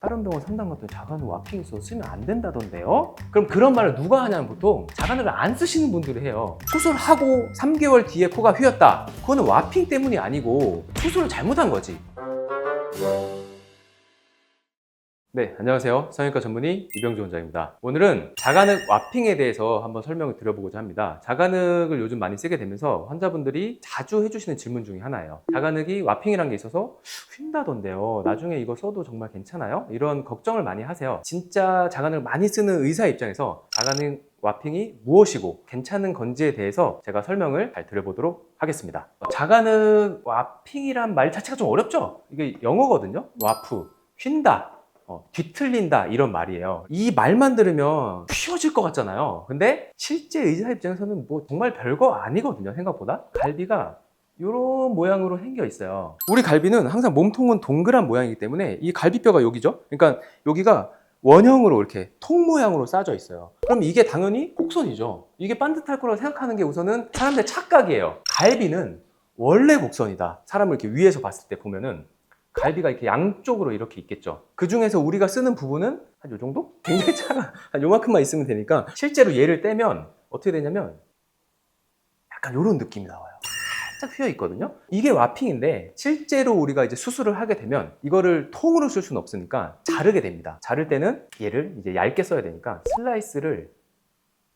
다른 병원 상담 갔더니 자간을 와핑 있어서 쓰면 안 된다던데요? 그럼 그런 말을 누가 하냐면 보통 자간을 안 쓰시는 분들이 해요. 수술하고 3개월 뒤에 코가 휘었다. 그거는 와핑 때문이 아니고 수술을 잘못한 거지. 네, 안녕하세요. 성형외과 전문의 이병주 원장입니다. 오늘은 자간흑 와핑에 대해서 한번 설명을 드려보고자 합니다. 자간흑을 요즘 많이 쓰게 되면서 환자분들이 자주 해주시는 질문 중에 하나예요. 자간흑이 와핑이란 게 있어서 휜다던데요. 나중에 이거 써도 정말 괜찮아요? 이런 걱정을 많이 하세요. 진짜 자간흑을 많이 쓰는 의사 입장에서 자간흑 와핑이 무엇이고 괜찮은 건지에 대해서 제가 설명을 잘 드려보도록 하겠습니다. 자간흑 와핑이란 말 자체가 좀 어렵죠? 이게 영어거든요. 와프, 휜다, 뒤틀린다 이런 말이에요. 이 말만 들으면 휘어질 것 같잖아요. 근데 실제 의사 입장에서는 뭐 정말 별거 아니거든요. 생각보다 갈비가 이런 모양으로 생겨 있어요. 우리 갈비는 항상 몸통은 동그란 모양이기 때문에 이 갈비뼈가 여기죠. 그러니까 여기가 원형으로 이렇게 통 모양으로 싸져 있어요. 그럼 이게 당연히 곡선이죠. 이게 반듯할 거라고 생각하는 게 우선은 사람들의 착각이에요. 갈비는 원래 곡선이다. 사람을 이렇게 위에서 봤을 때 보면은 갈비가 이렇게 양쪽으로 이렇게 있겠죠. 그 중에서 우리가 쓰는 부분은 한 요 정도? 굉장히 작아. 한 요만큼만 있으면 되니까 실제로 얘를 떼면 어떻게 되냐면 약간 요런 느낌이 나와요. 살짝 휘어 있거든요. 이게 와핑인데 실제로 우리가 이제 수술을 하게 되면 이거를 통으로 쓸 수는 없으니까 자르게 됩니다. 자를 때는 얘를 이제 얇게 써야 되니까 슬라이스를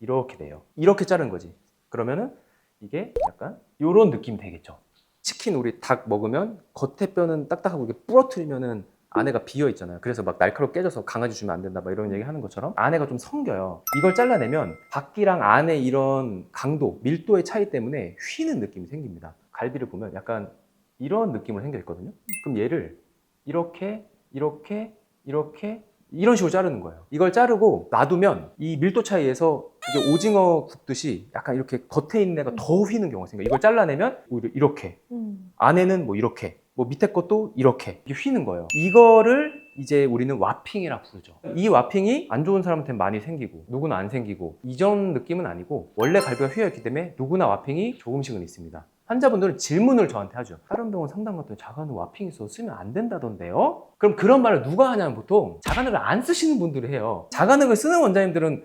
이렇게 돼요. 이렇게 자른 거지. 그러면은 이게 약간 요런 느낌이 되겠죠. 치킨 우리 닭 먹으면 겉에 뼈는 딱딱하고 이게 부러뜨리면은 안에가 비어 있잖아요. 그래서 막 날카롭게 깨져서 강아지 주면 안 된다 막 이런 얘기 하는 것처럼 안에가 좀 성겨요. 이걸 잘라내면 밖이랑 안에 이런 강도, 밀도의 차이 때문에 휘는 느낌이 생깁니다. 갈비를 보면 약간 이런 느낌으로 생겨 있거든요. 그럼 얘를 이렇게 이런 식으로 자르는 거예요. 이걸 자르고 놔두면 이 밀도 차이에서 이게 오징어 굽듯이 약간 이렇게 겉에 있는 애가 더 휘는 경우가 생겨요. 이걸 잘라내면 오히려 이렇게 안에는 뭐 이렇게 뭐 밑에 것도 이렇게 휘는 거예요. 이거를 이제 우리는 와핑이라 부르죠. 이 와핑이 안 좋은 사람한테는 많이 생기고 누구나 안 생기고 이전 느낌은 아니고 원래 갈비가 휘어있기 때문에 누구나 와핑이 조금씩은 있습니다. 환자분들은 질문을 저한테 하죠. 다른 병원 상담 갔더니 자간을 와핑 있어서 쓰면 안 된다던데요? 그럼 그런 말을 누가 하냐면 보통 자간을 안 쓰시는 분들이 해요. 자간을 쓰는 원장님들은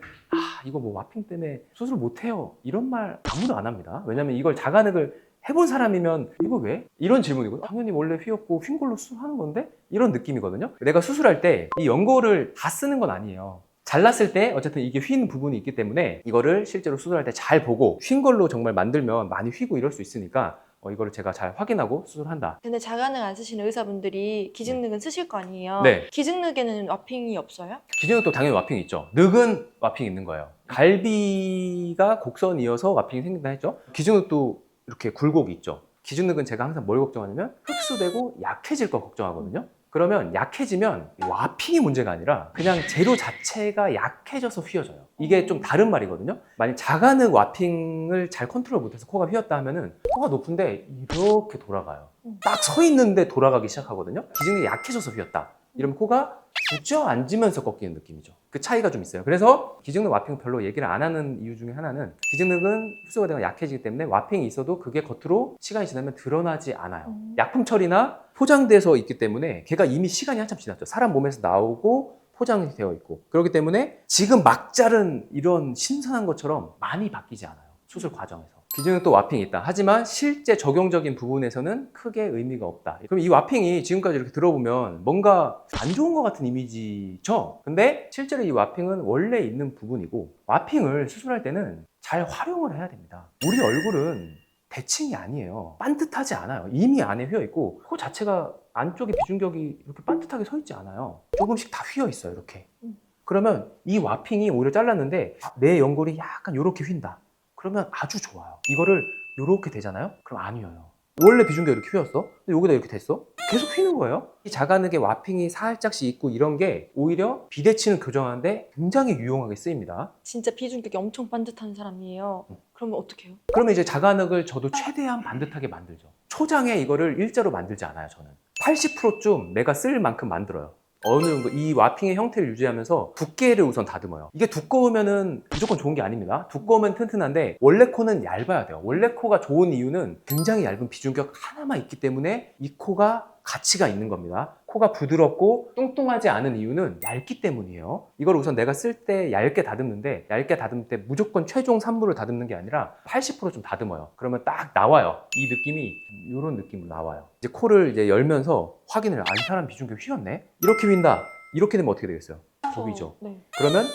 이거 뭐 와핑 때문에 수술 못 해요 이런 말 아무도 안 합니다. 왜냐면 이걸 자간을 해본 사람이면 이거 왜? 이런 질문이고 당연히 원래 휘었고 휜 걸로 수술하는 건데? 이런 느낌이거든요. 내가 수술할 때 이 연고를 다 쓰는 건 아니에요. 잘랐을 때 어쨌든 이게 휜 부분이 있기 때문에 이거를 실제로 수술할 때 잘 보고 휜 걸로 정말 만들면 많이 휘고 이럴 수 있으니까 이거를 제가 잘 확인하고 수술한다. 근데 자간을 안 쓰시는 의사분들이 기증늑은 쓰실 거 아니에요? 네. 기증늑에는 와핑이 없어요? 기증은 당연히 와핑이 있죠. 늑은 와핑이 있는 거예요. 갈비가 곡선이어서 와핑이 생긴다 했죠. 기증늑도 이렇게 굴곡이 있죠. 기증늑은 제가 항상 뭘 걱정하냐면 흡수되고 약해질 거 걱정하거든요. 그러면 약해지면 와핑이 문제가 아니라 그냥 재료 자체가 약해져서 휘어져요. 이게 좀 다른 말이거든요. 만약 자간흑 와핑을 잘 컨트롤 못해서 코가 휘었다 하면은 코가 높은데 이렇게 돌아가요. 딱 서 있는데 돌아가기 시작하거든요. 기증이 약해져서 휘었다. 이러면 코가 주저앉으면서 꺾이는 느낌이죠. 그 차이가 좀 있어요. 그래서 기증늑 와핑 별로 얘기를 안 하는 이유 중에 하나는 기증늑은 흡수가 되면 약해지기 때문에 와핑이 있어도 그게 겉으로 시간이 지나면 드러나지 않아요. 약품 처리나 포장돼서 있기 때문에 걔가 이미 시간이 한참 지났죠. 사람 몸에서 나오고 포장이 되어 있고 그렇기 때문에 지금 막 자른 이런 신선한 것처럼 많이 바뀌지 않아요. 수술 과정에서. 기증은 또 와핑이 있다. 하지만 실제 적용적인 부분에서는 크게 의미가 없다. 그럼 이 와핑이 지금까지 이렇게 들어보면 뭔가 안 좋은 것 같은 이미지죠? 근데 실제로 이 와핑은 원래 있는 부분이고 와핑을 수술할 때는 잘 활용을 해야 됩니다. 우리 얼굴은 대칭이 아니에요. 반듯하지 않아요. 이미 안에 휘어 있고 코 자체가 안쪽에 비중격이 이렇게 반듯하게 서 있지 않아요. 조금씩 다 휘어 있어요. 이렇게. 그러면 이 와핑이 오히려 잘랐는데 내 연골이 약간 이렇게 휜다. 그러면 아주 좋아요. 이거를 이렇게 되잖아요? 그럼 안 휘어요. 원래 비중격이 이렇게 휘었어? 근데 여기다 이렇게 됐어? 계속 휘는 거예요. 이 자간흑의 와핑이 살짝씩 있고 이런 게 오히려 비대칭을 교정하는데 굉장히 유용하게 쓰입니다. 진짜 비중격이 엄청 반듯한 사람이에요. 그러면 어떡해요? 그러면 이제 자간흑을 저도 최대한 반듯하게 만들죠. 초장에 이거를 일자로 만들지 않아요, 저는. 80%쯤 내가 쓸 만큼 만들어요. 어느 정도 이 와핑의 형태를 유지하면서 두께를 우선 다듬어요. 이게 두꺼우면은 무조건 좋은 게 아닙니다. 두꺼우면 튼튼한데 원래 코는 얇아야 돼요. 원래 코가 좋은 이유는 굉장히 얇은 비중격 하나만 있기 때문에 이 코가 가치가 있는 겁니다. 코가 부드럽고 뚱뚱하지 않은 이유는 얇기 때문이에요. 이걸 우선 내가 쓸 때 얇게 다듬는데, 얇게 다듬을 때 무조건 최종 산물을 다듬는 게 아니라 80% 좀 다듬어요. 그러면 딱 나와요. 이 느낌이 이런 느낌으로 나와요. 이제 코를 이제 열면서 확인을, 이 사람 비중계 휘었네? 이렇게 휜다. 이렇게 되면 어떻게 되겠어요? 보이죠? 네. 그러면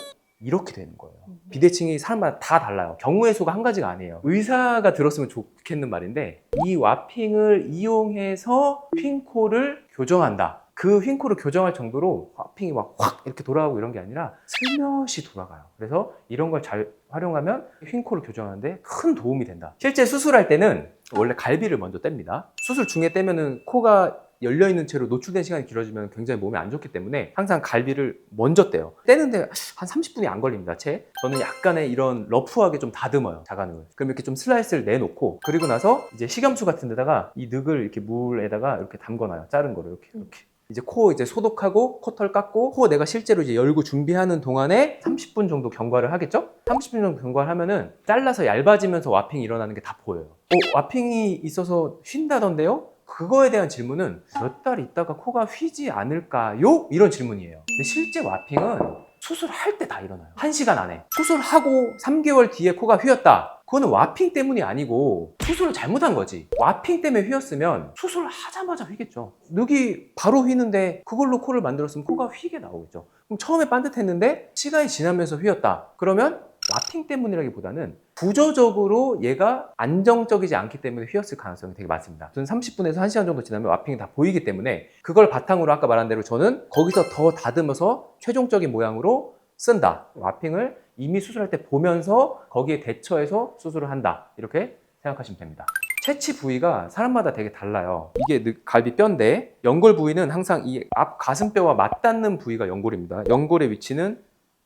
이렇게 되는 거예요. 비대칭이 사람마다 다 달라요. 경우의 수가 한 가지가 아니에요. 의사가 들었으면 좋겠는 말인데, 이 와핑을 이용해서 휜 코를 교정한다. 그 휜 코를 교정할 정도로 와핑이 막 확 이렇게 돌아가고 이런 게 아니라 슬며시 돌아가요. 그래서 이런 걸 잘 활용하면 휜 코를 교정하는데 큰 도움이 된다. 실제 수술할 때는 원래 갈비를 먼저 뗍니다. 수술 중에 떼면은 코가 열려있는 채로 노출된 시간이 길어지면 굉장히 몸에 안 좋기 때문에 항상 갈비를 먼저 떼요. 떼는데 한 30분이 안 걸립니다, 채. 저는 약간의 이런 러프하게 좀 다듬어요, 자간을. 그럼 이렇게 좀 슬라이스를 내놓고, 그리고 나서 이제 식염수 같은 데다가 이 늑을 이렇게 물에다가 이렇게 담궈놔요. 자른 거를 이렇게. 이제 코 이제 소독하고 코털 깎고 코 내가 실제로 이제 열고 준비하는 동안에 30분 정도 경과를 하겠죠? 30분 정도 경과를 하면은 잘라서 얇아지면서 와핑이 일어나는 게 다 보여요. 와핑이 있어서 쉰다던데요? 그거에 대한 질문은 몇 달 있다가 코가 휘지 않을까요? 이런 질문이에요. 근데 실제 와핑은 수술할 때 다 일어나요. 1시간 안에. 수술하고 3개월 뒤에 코가 휘었다. 그거는 와핑 때문이 아니고 수술을 잘못한 거지. 와핑 때문에 휘었으면 수술하자마자 휘겠죠. 늑이 바로 휘는데 그걸로 코를 만들었으면 코가 휘게 나오겠죠. 그럼 처음에 반듯했는데 시간이 지나면서 휘었다. 그러면 와핑 때문이라기보다는 구조적으로 얘가 안정적이지 않기 때문에 휘었을 가능성이 되게 많습니다. 저는 30분에서 1시간 정도 지나면 와핑이 다 보이기 때문에 그걸 바탕으로 아까 말한 대로 저는 거기서 더 다듬어서 최종적인 모양으로 쓴다. 와핑을 이미 수술할 때 보면서 거기에 대처해서 수술을 한다. 이렇게 생각하시면 됩니다. 채취 부위가 사람마다 되게 달라요. 이게 갈비 뼈인데 연골 부위는 항상 이 앞 가슴뼈와 맞닿는 부위가 연골입니다. 연골의 위치는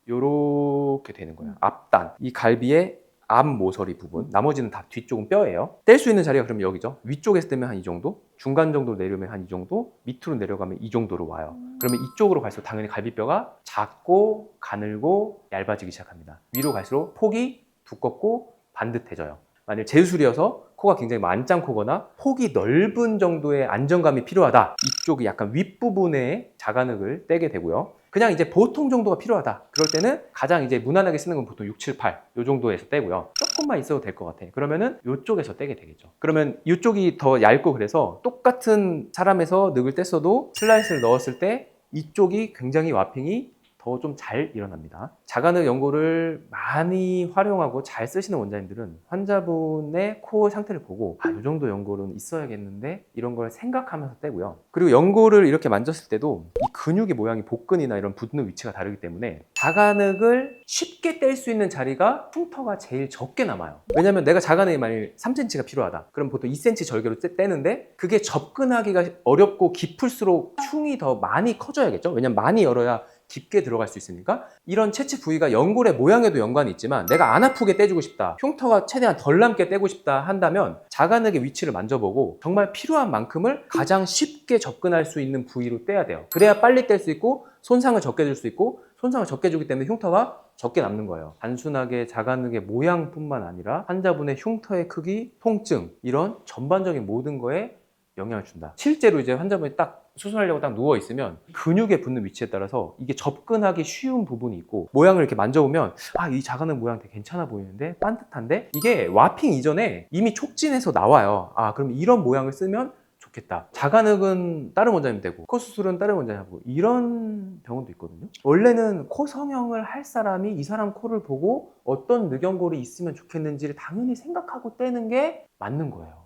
요렇게 되는 거예요. 앞단. 이 갈비의 앞 모서리 부분. 나머지는 다 뒤쪽은 뼈예요. 뗄 수 있는 자리가 그럼 여기죠. 위쪽에서 떼면 한 이 정도, 중간 정도로 내려면 한 이 정도, 밑으로 내려가면 이 정도로 와요. 그러면 이쪽으로 갈수록 당연히 갈비뼈가 작고 가늘고 얇아지기 시작합니다. 위로 갈수록 폭이 두껍고 반듯해져요. 만일 제술이어서 코가 굉장히 만짱코거나 폭이 넓은 정도의 안정감이 필요하다. 이쪽이 약간 윗부분에 자간흙을 떼게 되고요. 그냥 이제 보통 정도가 필요하다. 그럴 때는 가장 이제 무난하게 쓰는 건 보통 6, 7, 8 요 정도에서 떼고요. 조금만 있어도 될 것 같아. 그러면은 이쪽에서 떼게 되겠죠. 그러면 이쪽이 더 얇고 그래서 똑같은 사람에서 늑을 뗐어도 슬라이스를 넣었을 때 이쪽이 굉장히 와핑이 더 좀 잘 일어납니다. 자간흙 연골을 많이 활용하고 잘 쓰시는 원장님들은 환자분의 코 상태를 보고 이 정도 연골은 있어야겠는데 이런 걸 생각하면서 떼고요. 그리고 연골을 이렇게 만졌을 때도 이 근육의 모양이 복근이나 이런 붙는 위치가 다르기 때문에 자간흙을 쉽게 뗄 수 있는 자리가 흉터가 제일 적게 남아요. 왜냐면 내가 자간흙이 만일 3cm가 필요하다. 그럼 보통 2cm 절개로 떼는데 그게 접근하기가 어렵고 깊을수록 흉이 더 많이 커져야겠죠. 왜냐면 많이 열어야 깊게 들어갈 수 있으니까. 이런 채취 부위가 연골의 모양에도 연관이 있지만 내가 안 아프게 떼주고 싶다, 흉터가 최대한 덜 남게 떼고 싶다 한다면 자간흙의 위치를 만져보고 정말 필요한 만큼을 가장 쉽게 접근할 수 있는 부위로 떼야 돼요. 그래야 빨리 뗄 수 있고 손상을 적게 줄 수 있고, 손상을 적게 주기 때문에 흉터가 적게 남는 거예요. 단순하게 자간흙의 모양뿐만 아니라 환자분의 흉터의 크기, 통증, 이런 전반적인 모든 거에 영향을 준다. 실제로 이제 환자분이 딱 수술하려고 딱 누워있으면 근육에 붙는 위치에 따라서 이게 접근하기 쉬운 부분이 있고, 모양을 이렇게 만져보면 이 자간흙 모양 되게 괜찮아 보이는데 반듯한데, 이게 와핑 이전에 이미 촉진해서 나와요. 그럼 이런 모양을 쓰면 좋겠다. 자간흙은 다른 원장님 되고 코 수술은 다른 원장님 하고, 이런 병원도 있거든요. 원래는 코 성형을 할 사람이 이 사람 코를 보고 어떤 늑연골이 있으면 좋겠는지를 당연히 생각하고 떼는 게 맞는 거예요.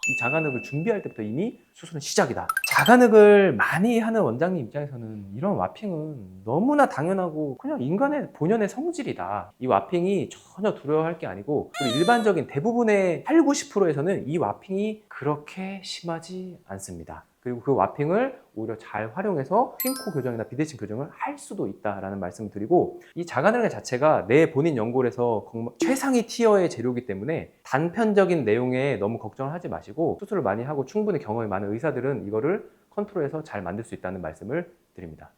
이 자간흙을 준비할 때부터 이미 수술은 시작이다. 자간흙을 많이 하는 원장님 입장에서는 이런 와핑은 너무나 당연하고 그냥 인간의 본연의 성질이다. 이 와핑이 전혀 두려워할 게 아니고, 그리고 일반적인 대부분의 8, 90%에서는 이 와핑이 그렇게 심하지 않습니다. 그리고 그 와핑을 오히려 잘 활용해서 휜코 교정이나 비대칭 교정을 할 수도 있다라는 말씀을 드리고, 이 자간흙 자체가 내 본인 연골에서 최상위 티어의 재료이기 때문에 단편적인 내용에 너무 걱정을 하지 마시고, 수술을 많이 하고 충분히 경험이 많은 의사들은 이거를 컨트롤해서 잘 만들 수 있다는 말씀을 드립니다.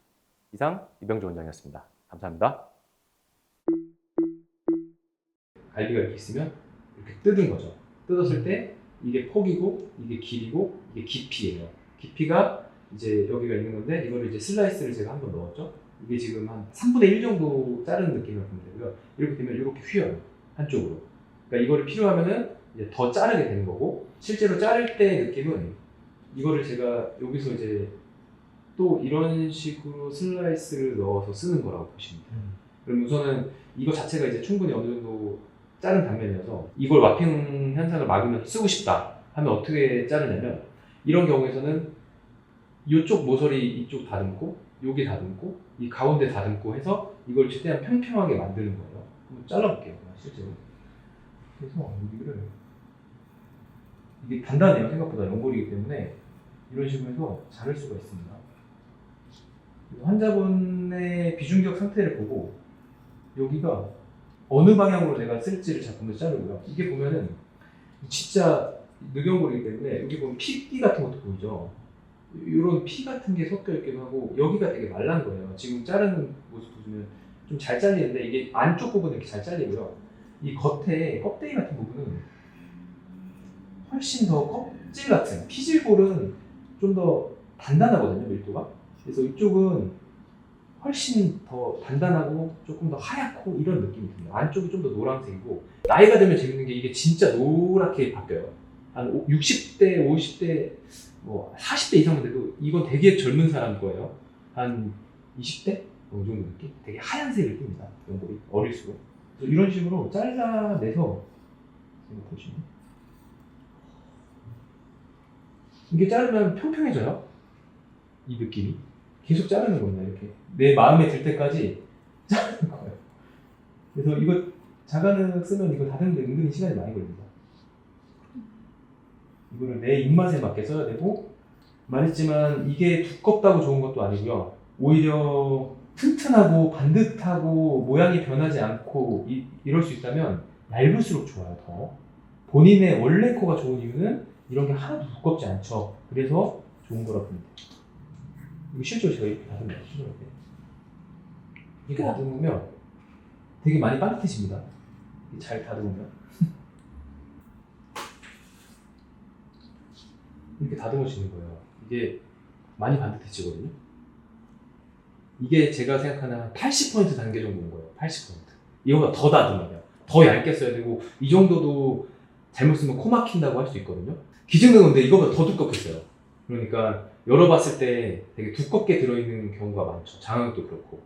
이상 이병조 원장이었습니다. 감사합니다. 갈비가 이렇게 있으면 이렇게 뜯은 거죠. 뜯었을 때 이게 폭이고 이게 길이고 이게 깊이예요. 깊이가 이제 여기가 있는 건데 이거를 이제 슬라이스를 제가 한번 넣었죠. 이게 지금 한 3분의 1 정도 자르는 느낌이라고 보면 되고요. 이렇게 되면 이렇게 휘어요. 한쪽으로. 그러니까 이거를 필요하면은 이제 더 자르게 되는 거고, 실제로 자를 때 느낌은 이거를 제가 여기서 이제 또 이런 식으로 슬라이스를 넣어서 쓰는 거라고 보시면 돼요. 그럼 우선은 이거 자체가 이제 충분히 어느 정도 자른 단면이어서 이걸 와핑 현상을 막으면서 쓰고 싶다 하면 어떻게 자르냐면, 이런 경우에서는 이쪽 모서리 이쪽 다듬고 여기 다듬고 이 가운데 다듬고 해서 이걸 최대한 평평하게 만드는 거예요. 한번 잘라볼게요. 실제로. 그래서 여기를, 이게 단단해요. 생각보다 연골이기 때문에 이런 식으로 해서 자를 수가 있습니다. 환자분의 비중격 상태를 보고 여기가 어느 방향으로 내가 쓸지를 보면서 자르고요. 이게 보면은 진짜 늑연골이기 때문에 여기 보면 피띠 같은 것도 보이죠. 이런 피 같은 게 섞여 있기도 하고, 여기가 되게 말란 거예요. 지금 자르는 모습 보시면 좀 잘 잘리는데 이게 안쪽 부분은 이렇게 잘 잘리고요. 이 겉에 껍데기 같은 부분은 훨씬 더 껍질 같은, 피질골은 좀 더 단단하거든요, 밀도가. 그래서 이쪽은 훨씬 더 단단하고 조금 더 하얗고 이런 느낌이 듭니다. 안쪽이 좀 더 노란색이고, 나이가 들면 재밌는 게 이게 진짜 노랗게 바뀌어요. 한 60대, 50대, 뭐 40대 이상만 돼도 이건 되게 젊은 사람 거예요. 한 20대? 이 정도 느낌? 되게 하얀색을 띱니다. 연골이 어릴수록. 그래서 이런 식으로 잘라내서 보시면 이게 자르면 평평해져요. 이 느낌이. 계속 자르는 겁니다. 이렇게 내 마음에 들 때까지 자르는 거예요. 그래서 이거 자가능 쓰면 이거 다듬는데 은근히 시간이 많이 걸립니다. 이거를 내 입맛에 맞게 써야 되고, 말했지만 이게 두껍다고 좋은 것도 아니고요. 오히려 튼튼하고 반듯하고 모양이 변하지 않고 이럴 수 있다면 얇을수록 좋아요. 더 본인의 원래 코가 좋은 이유는 이런 게 하나도 두껍지 않죠. 그래서 좋은 거라고 봅니다. 이거 실제로 제가 이렇게 다듬어요. 이렇게 다듬으면 되게 많이 반듯해집니다. 잘 다듬으면 이렇게 다듬어지는 거예요. 이게 많이 반듯해지거든요. 이게 제가 생각하는 한 80% 단계 정도인 거예요. 80%. 이거보다 더 다듬어야 돼요. 더 얇게 써야 되고, 이 정도도 잘못 쓰면 코 막힌다고 할 수 있거든요. 기증등인데 이거보다 더 두껍게 써요. 그러니까 열어봤을 때 되게 두껍게 들어있는 경우가 많죠. 장항도 그렇고.